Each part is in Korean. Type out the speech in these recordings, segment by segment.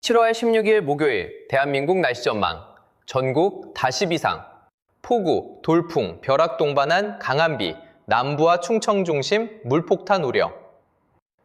7월 16일 목요일 대한민국 날씨 전망. 전국 다시 비상. 폭우, 돌풍, 벼락 동반한 강한 비, 남부와 충청 중심 물폭탄 우려.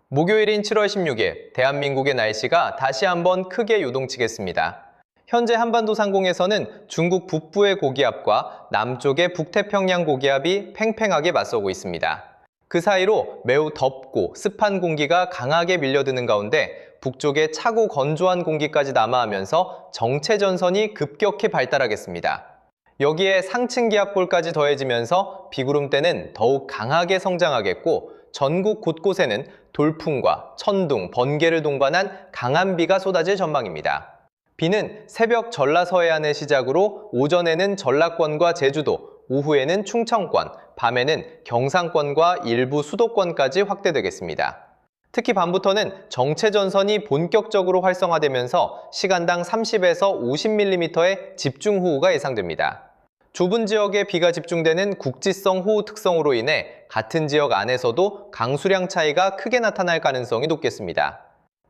목요일인 7월 16일 대한민국의 날씨가 다시 한번 크게 요동치겠습니다. 현재 한반도 상공에서는 중국 북부의 고기압과 남쪽의 북태평양 고기압이 팽팽하게 맞서고 있습니다. 그 사이로 매우 덥고 습한 공기가 강하게 밀려드는 가운데 북쪽에 차고 건조한 공기까지 남하하면서 정체전선이 급격히 발달하겠습니다. 여기에 상층 기압골까지 더해지면서 비구름대는 더욱 강하게 성장하겠고 전국 곳곳에는 돌풍과 천둥, 번개를 동반한 강한 비가 쏟아질 전망입니다. 비는 새벽 전라 서해안을 시작으로 오전에는 전라권과 제주도, 오후에는 충청권, 밤에는 경상권과 일부 수도권까지 확대되겠습니다. 특히 밤부터는 정체전선이 본격적으로 활성화되면서 시간당 30에서 50mm의 집중호우가 예상됩니다. 좁은 지역에 비가 집중되는 국지성 호우 특성으로 인해 같은 지역 안에서도 강수량 차이가 크게 나타날 가능성이 높겠습니다.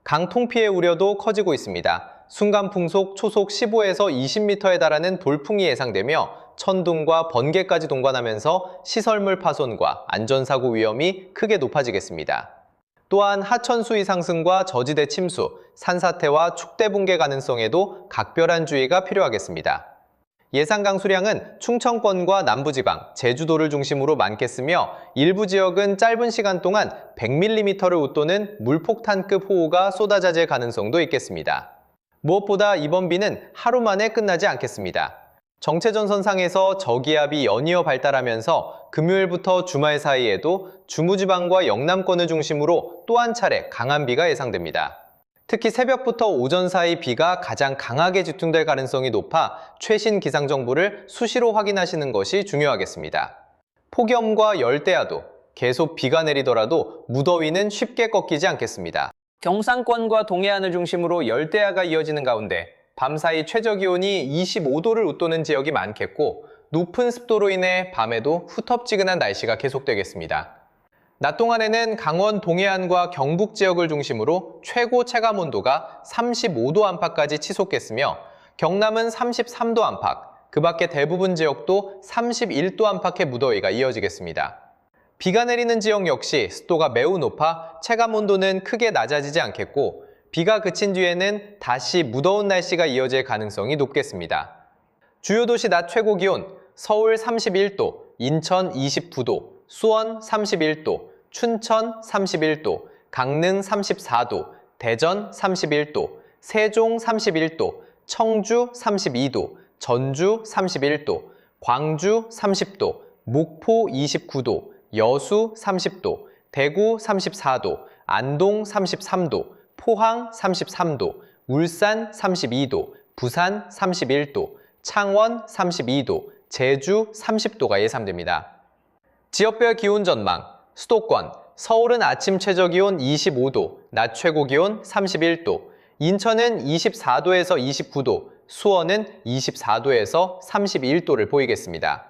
강통 피해 우려도 커지고 있습니다. 순간풍속 초속 15에서 20m에 달하는 돌풍이 예상되며 천둥과 번개까지 동반하면서 시설물 파손과 안전사고 위험이 크게 높아지겠습니다. 또한 하천 수위 상승과 저지대 침수, 산사태와 축대 붕괴 가능성에도 각별한 주의가 필요하겠습니다. 예상 강수량은 충청권과 남부지방, 제주도를 중심으로 많겠으며 일부 지역은 짧은 시간 동안 100mm를 웃도는 물폭탄급 호우가 쏟아질 가능성도 있겠습니다. 무엇보다 이번 비는 하루 만에 끝나지 않겠습니다. 정체전선상에서 저기압이 연이어 발달하면서 금요일부터 주말 사이에도 중부지방과 영남권을 중심으로 또 한 차례 강한 비가 예상됩니다. 특히 새벽부터 오전 사이 비가 가장 강하게 집중될 가능성이 높아 최신 기상정보를 수시로 확인하시는 것이 중요하겠습니다. 폭염과 열대야도 계속 비가 내리더라도 무더위는 쉽게 꺾이지 않겠습니다. 경상권과 동해안을 중심으로 열대야가 이어지는 가운데 밤사이 최저기온이 25도를 웃도는 지역이 많겠고 높은 습도로 인해 밤에도 후텁지근한 날씨가 계속되겠습니다. 낮 동안에는 강원 동해안과 경북 지역을 중심으로 최고 체감온도가 35도 안팎까지 치솟겠으며 경남은 33도 안팎, 그 밖의 대부분 지역도 31도 안팎의 무더위가 이어지겠습니다. 비가 내리는 지역 역시 습도가 매우 높아 체감온도는 크게 낮아지지 않겠고 비가 그친 뒤에는 다시 무더운 날씨가 이어질 가능성이 높겠습니다. 주요 도시 낮 최고 기온 서울 31도, 인천 29도, 수원 31도, 춘천 31도, 강릉 34도, 대전 31도, 세종 31도, 청주 32도, 전주 31도, 광주 30도, 목포 29도, 여수 30도, 대구 34도, 안동 33도, 포항 33도, 울산 32도, 부산 31도, 창원 32도, 제주 30도가 예상됩니다. 지역별 기온 전망, 수도권, 서울은 아침 최저기온 25도, 낮 최고기온 31도, 인천은 24도에서 29도, 수원은 24도에서 31도를 보이겠습니다.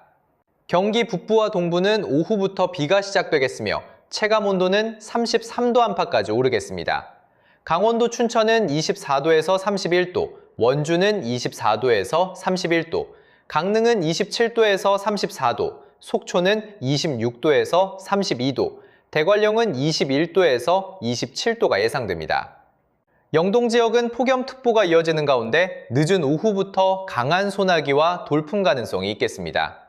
경기 북부와 동부는 오후부터 비가 시작되겠으며 체감온도는 33도 안팎까지 오르겠습니다. 강원도 춘천은 24도에서 31도, 원주는 24도에서 31도, 강릉은 27도에서 34도, 속초는 26도에서 32도, 대관령은 21도에서 27도가 예상됩니다. 영동 지역은 폭염특보가 이어지는 가운데 늦은 오후부터 강한 소나기와 돌풍 가능성이 있겠습니다.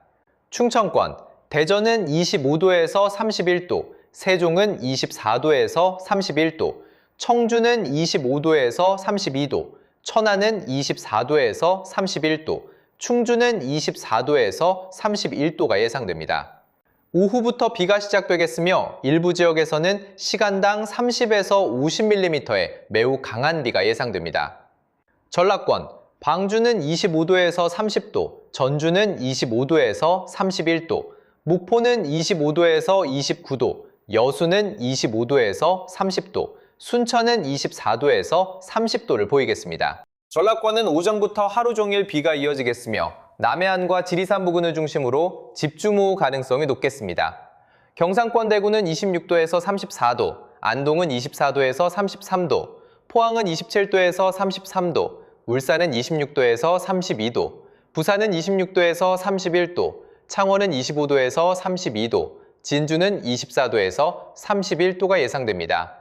충청권, 대전은 25도에서 31도, 세종은 24도에서 31도, 청주는 25도에서 32도, 천안은 24도에서 31도, 충주는 24도에서 31도가 예상됩니다. 오후부터 비가 시작되겠으며 일부 지역에서는 시간당 30에서 50mm의 매우 강한 비가 예상됩니다. 전라권, 광주는 25도에서 30도, 전주는 25도에서 31도, 목포는 25도에서 29도, 여수는 25도에서 30도, 순천은 24도에서 30도를 보이겠습니다. 전라권은 오전부터 하루 종일 비가 이어지겠으며 남해안과 지리산 부근을 중심으로 집중호우 가능성이 높겠습니다. 경상권 대구는 26도에서 34도, 안동은 24도에서 33도, 포항은 27도에서 33도, 울산은 26도에서 32도, 부산은 26도에서 31도, 창원은 25도에서 32도, 진주는 24도에서 31도가 예상됩니다.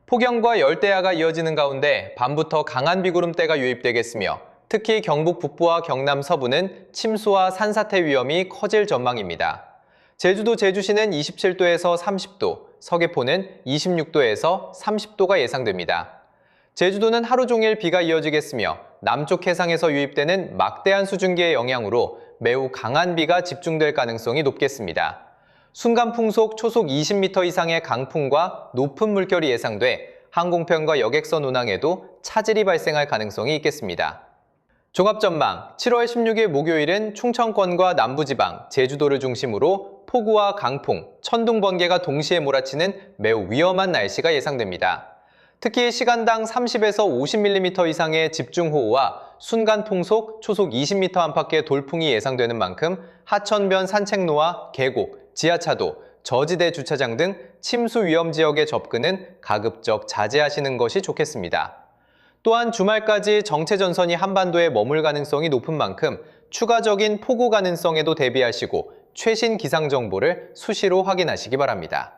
폭염과 열대야가 이어지는 가운데 밤부터 강한 비구름대가 유입되겠으며 특히 경북 북부와 경남 서부는 침수와 산사태 위험이 커질 전망입니다. 제주도 제주시는 27도에서 30도, 서귀포는 26도에서 30도가 예상됩니다. 제주도는 하루 종일 비가 이어지겠으며 남쪽 해상에서 유입되는 막대한 수증기의 영향으로 매우 강한 비가 집중될 가능성이 높겠습니다. 순간 풍속 초속 20m 이상의 강풍과 높은 물결이 예상돼 항공편과 여객선 운항에도 차질이 발생할 가능성이 있겠습니다. 종합전망, 7월 16일 목요일은 충청권과 남부지방, 제주도를 중심으로 폭우와 강풍, 천둥, 번개가 동시에 몰아치는 매우 위험한 날씨가 예상됩니다. 특히 시간당 30에서 50mm 이상의 집중호우와 순간풍속 초속 20m 안팎의 돌풍이 예상되는 만큼 하천변 산책로와 계곡, 지하차도, 저지대 주차장 등 침수 위험 지역의 접근은 가급적 자제하시는 것이 좋겠습니다. 또한 주말까지 정체 전선이 한반도에 머물 가능성이 높은 만큼 추가적인 폭우 가능성에도 대비하시고 최신 기상 정보를 수시로 확인하시기 바랍니다.